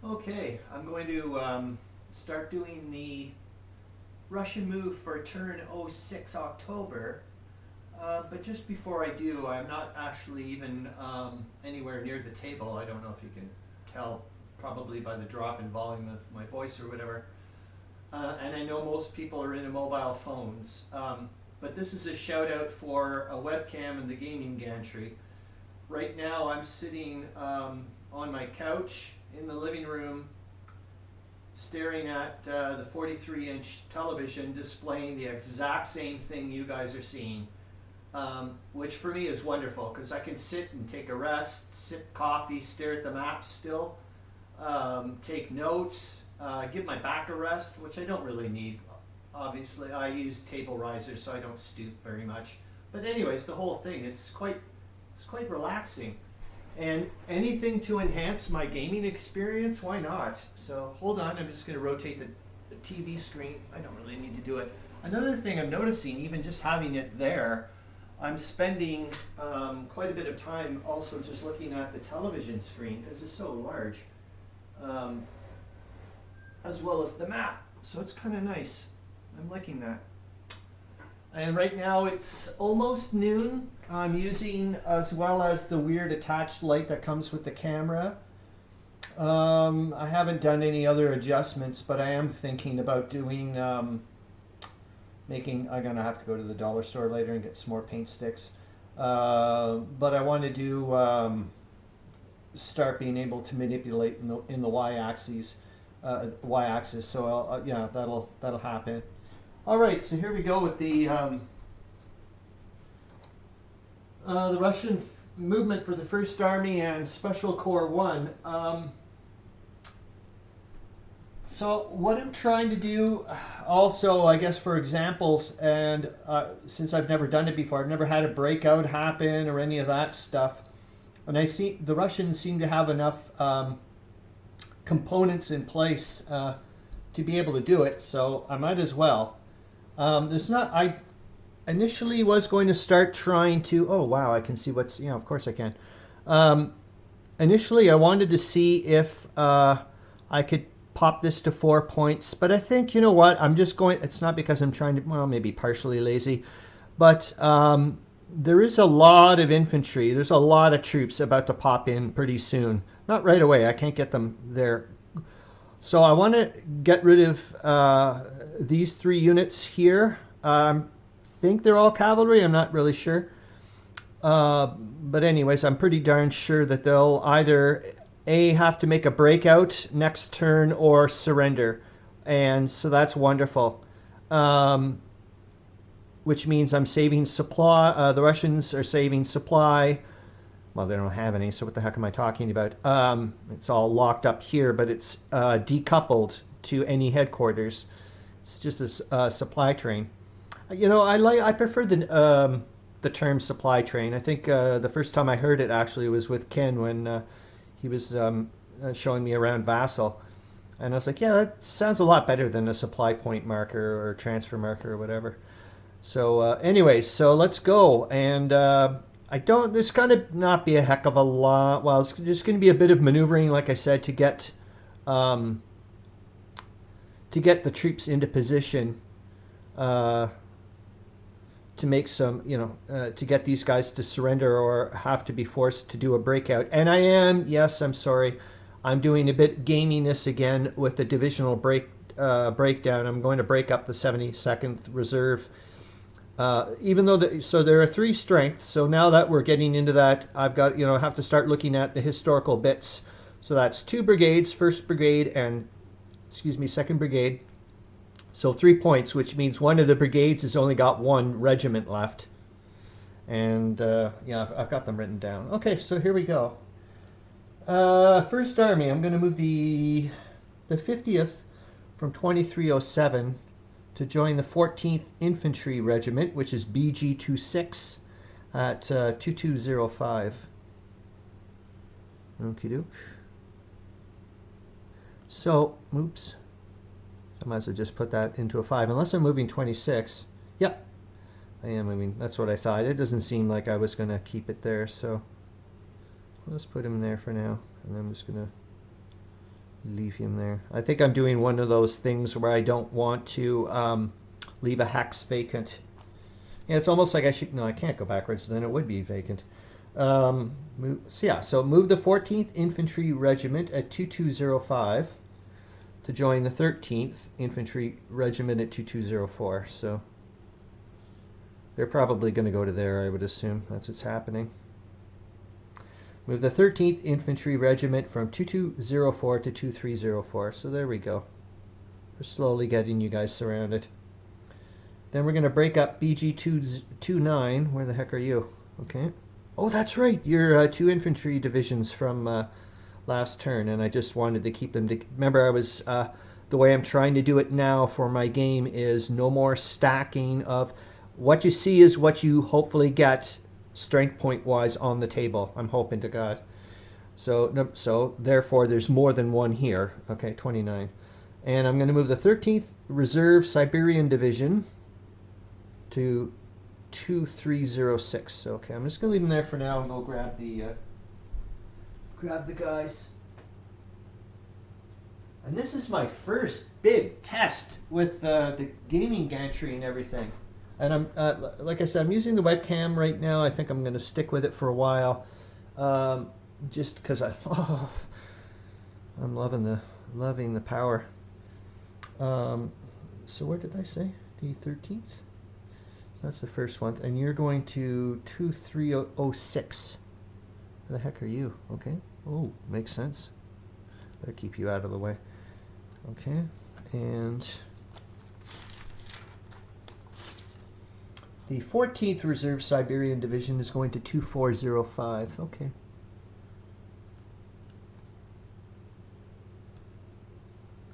Okay, I'm going to start doing the Russian move for turn '06 October. But just before I do, I'm not actually even anywhere near the table. I don't know if you can tell, probably by the drop in volume of my voice or whatever. And I know most people are into mobile phones. But this is a shout out for a webcam and the gaming gantry. Right now, I'm sitting on my couch in the living room, staring at the 43-inch television displaying the exact same thing you guys are seeing, which for me is wonderful because I can sit and take a rest, sip coffee, stare at the map still, take notes, give my back a rest, which I don't really need. Obviously, I use table risers, so I don't stoop very much. But anyways, the whole thing, it's quite relaxing. And anything to enhance my gaming experience, why not? So hold on, I'm just going to rotate the TV screen. I don't really need to do it. Another thing I'm noticing, even just having it there, I'm spending quite a bit of time also just looking at the television screen because it's so large, as well as the map. So it's kind of nice. I'm liking that. And right now it's almost noon. I'm using, as well as the weird attached light that comes with the camera. I haven't done any other adjustments, but I am thinking about doing, I'm gonna have to go to the dollar store later and get some more paint sticks. But I want to do, start being able to manipulate in the y-axis, y-axis. So yeah, that'll happen. All right, so here we go with the Russian movement for the First Army and Special Corps 1. So what I'm trying to do, also, I guess for examples, and since I've never done it before, I've never had a breakout happen or any of that stuff. And I see the Russians seem to have enough components in place to be able to do it, so I might as well. I initially was going to start trying to, oh wow, I can see what's, of course I can. Initially I wanted to see if I could pop this to 4 points, but I think, you know what, I'm just going, it's not because I'm trying to, well, maybe partially lazy, but there is a lot of infantry, there's a lot of troops about to pop in pretty soon. Not right away, I can't get them there. So I want to get rid of these 3 units here. I think they're all cavalry. I'm not really sure. But anyways, I'm pretty darn sure that they'll either have to make a breakout next turn or surrender. And so that's wonderful. Which means I'm saving supply. The Russians are saving supply. Well, they don't have any, so what the heck am I talking about? It's all locked up here, but it's decoupled to any headquarters. It's just a supply train. I prefer the term supply train. I think the first time I heard it actually was with Ken when he was showing me around Vassal. And I was like, yeah, that sounds a lot better than a supply point marker or transfer marker or whatever. So anyways, so let's go. And there's going to not be a heck of a lot. Well, it's just going to be a bit of maneuvering, like I said, to get the troops into position, to make some, to get these guys to surrender or have to be forced to do a breakout. And I'm sorry, I'm doing a bit gaminess again with the divisional breakdown. I'm going to break up the 72nd Reserve. Even though, so there are 3 strengths. So now that we're getting into that, I've got, have to start looking at the historical bits. So that's 2 brigades, 1st Brigade and, 2nd Brigade. So 3 points, which means one of the brigades has only got 1 regiment left. And yeah, I've got them written down. Okay, so here we go. First Army, I'm going to move the 50th from 2307 to join the 14th Infantry Regiment, which is BG-26 at 2205. Okie doke. So, oops. So I might as well just put that into a 5, unless I'm moving 26. Yep, I am moving. That's what I thought. It doesn't seem like I was going to keep it there, so let's put him there for now. And I'm just going to leave him there. I think I'm doing one of those things where I don't want to leave a hex vacant. Yeah, it's almost like I should. No, I can't go backwards. Then it would be vacant. So move the 14th Infantry Regiment at 2205 to join the 13th Infantry Regiment at 2204. So they're probably going to go to there, I would assume. That's what's happening. Move the 13th Infantry Regiment from 2204 to 2304. So there we go. We're slowly getting you guys surrounded. Then we're going to break up BG 229. Where the heck are you? Okay. Oh, that's right. You're 2 infantry divisions from last turn, and I just wanted to keep them. Remember, I was the way I'm trying to do it now for my game is no more stacking of what you see is what you hopefully get strength point wise on the table. I'm hoping to God. So therefore, there's more than one here. Okay, 29, and I'm going to move the 13th Reserve Siberian Division to 2306. Okay, I'm just gonna leave them there for now and go grab the guys. And this is my first big test with the gaming gantry and everything. And I'm like I said, I'm using the webcam right now. I think I'm gonna stick with it for a while, just because I'm loving the power. So where did I say the 13th? So that's the first one, and you're going to 2306. Where the heck are you? Okay. Oh, makes sense. Better keep you out of the way. Okay, and the 14th Reserve Siberian Division is going to 2405. Okay.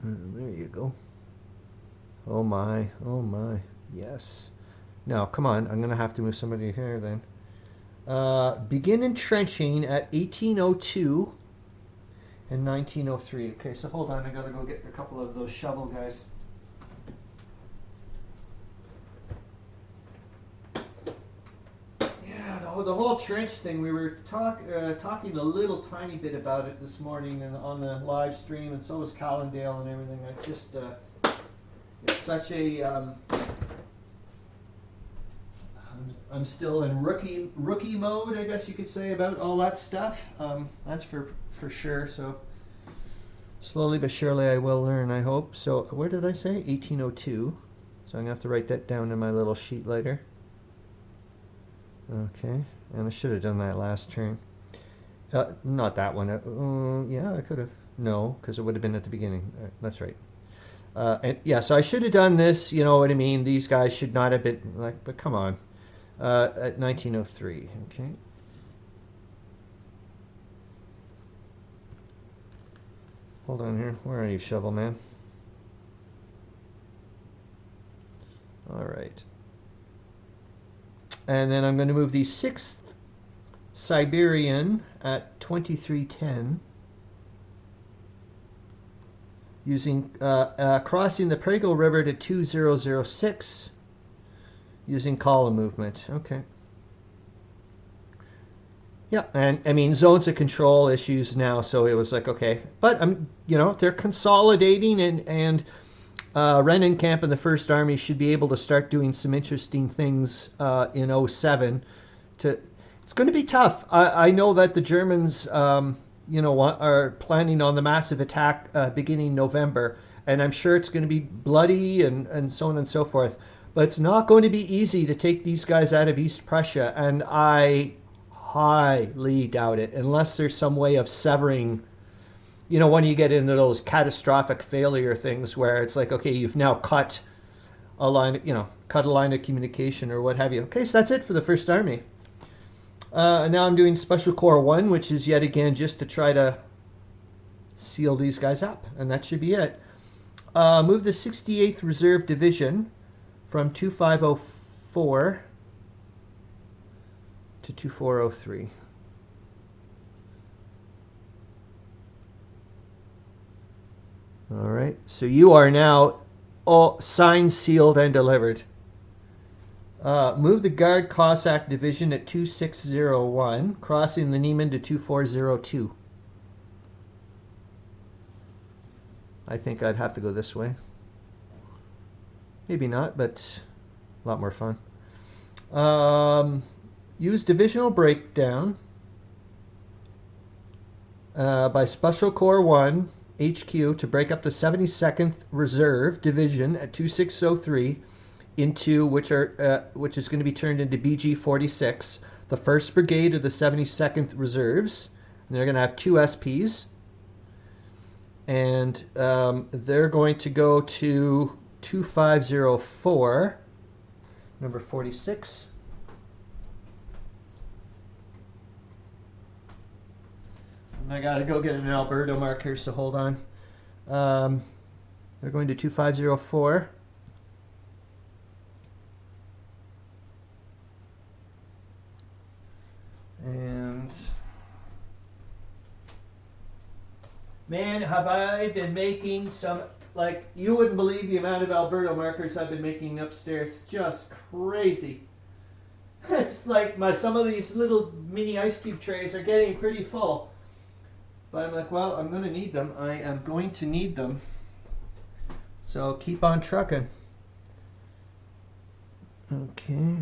There you go. Oh my, yes. Now, come on, I'm going to have to move somebody here then. Begin entrenching at 1802 and 1903. Okay, so hold on, I got to go get a couple of those shovel guys. Yeah, the whole trench thing, we were talking a little tiny bit about it this morning and on the live stream, and so was Callendale and everything. I just, it's such a... I'm still in rookie mode, I guess you could say, about all that stuff. That's for sure. So slowly but surely I will learn, I hope. So where did I say? 1802. So I'm going to have to write that down in my little sheet later. Okay. And I should have done that last turn. Not that one. Yeah, I could have. No, because it would have been at the beginning. That's right. And yeah, so I should have done this. You know what I mean? These guys should not have been like, but come on. At 1903, okay. Hold on here. Where are you, Shovel Man? All right. And then I'm going to move the 6th Siberian at 2310. Using crossing the Prego River to 2006. Using column movement. Okay. Yeah, and I mean zones of control issues now, so it was like okay, but they're consolidating, and Rennenkamp and the First Army should be able to start doing some interesting things in 07. It's going to be tough. I know that the Germans, are planning on the massive attack beginning November, and I'm sure it's going to be bloody and so on and so forth. But it's not going to be easy to take these guys out of East Prussia, and I highly doubt it, unless there's some way of severing, when you get into those catastrophic failure things where it's like, okay, you've now cut a line of communication or what have you. Okay, so that's it for the First Army. Now I'm doing Special Corps 1, which is yet again just to try to seal these guys up, and that should be it. Move the 68th Reserve Division from 2504 to 2403. All right, so you are now all signed, sealed, and delivered. Move the Guard Cossack Division at 2601, crossing the Niemen to 2402. I think I'd have to go this way. Maybe not, but a lot more fun. Use divisional breakdown by Special Corps 1 HQ to break up the 72nd Reserve Division at 2603 into which is going to be turned into BG 46, the 1st Brigade of the 72nd Reserves. And they're going to have 2 SPs. And they're going to go to 2504, number 46. And I got to go get an Alberto marker, so hold on. They're going to 2504. And man, have I been making some, like, you wouldn't believe the amount of Alberto markers I've been making upstairs. Just crazy. It's like some of these little mini ice cube trays are getting pretty full. But I'm like, well, I'm going to need them. I am going to need them. So keep on trucking. Okay.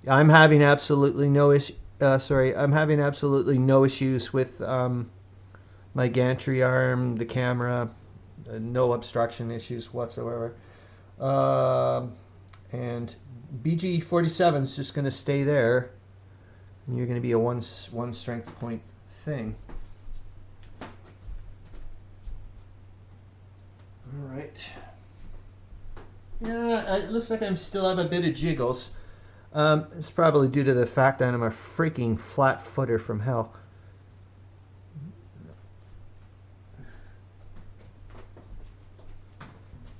I'm having absolutely no issue. I'm having absolutely no issues with my gantry arm, the camera, no obstruction issues whatsoever. And BG 47 is just going to stay there, and you're going to be a one strength point thing. All right. Yeah, it looks like I still have a bit of jiggles. It's probably due to the fact that I'm a freaking flat footer from hell.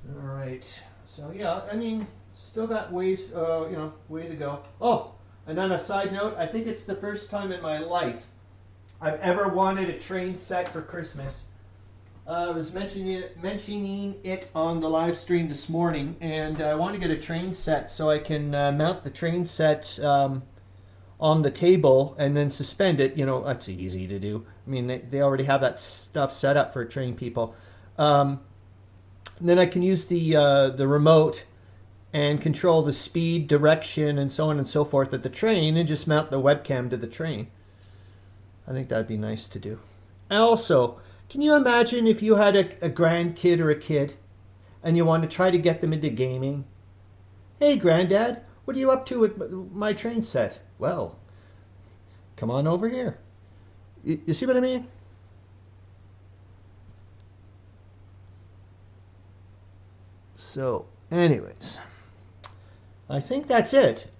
All right. So yeah, I mean, still got ways, way to go. Oh, and on a side note, I think it's the first time in my life I've ever wanted a train set for Christmas. I was mentioning it on the live stream this morning, and I want to get a train set so I can mount the train set on the table and then suspend it. You know, that's easy to do. I mean, they already have that stuff set up for train people. Then I can use the remote and control the speed, direction, and so on and so forth at the train, and just mount the webcam to the train. I think that'd be nice to do. And also, can you imagine if you had a grandkid or a kid and you want to try to get them into gaming? Hey, Granddad, what are you up to with my train set? Well, come on over here. You see what I mean? So, anyways, I think that's it.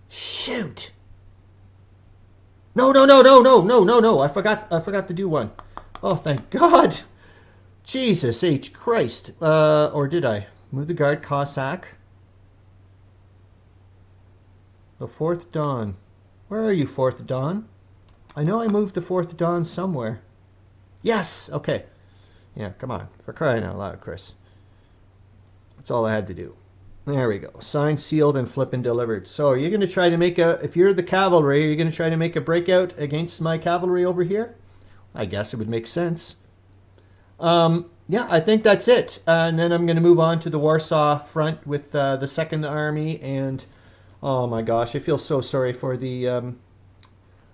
Shoot. No. I forgot to do one. Oh, thank God. Jesus H. Christ. Or did I? Move the guard, Cossack. The Fourth Dawn. Where are you, Fourth Dawn? I know I moved the Fourth Dawn somewhere. Yes! Okay. Yeah, come on. For crying out loud, Chris. That's all I had to do. There we go. Signed, sealed, and flippin' delivered. So you're going to try to make if you're the cavalry, are you going to try to make a breakout against my cavalry over here? I guess it would make sense. Yeah, I think that's it. And then I'm going to move on to the Warsaw front with the 2nd Army. And, oh my gosh, I feel so sorry for the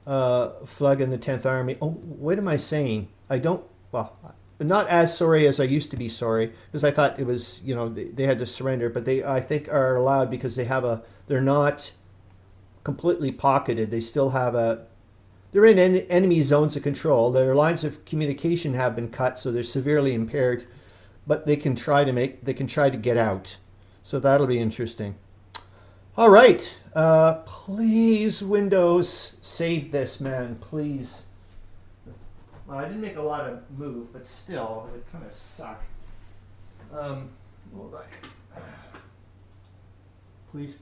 Flug and the 10th Army. Oh, what am I saying? Not as sorry as I used to be sorry, because I thought it was, they had to surrender, but they, I think, are allowed because they're not completely pocketed. They still have they're in enemy zones of control. Their lines of communication have been cut, so they're severely impaired, but they can try to get out. So that'll be interesting. All right, please, Windows, save this, man, please. Well, I didn't make a lot of move, but still, it kind of sucked. Hold on. Please.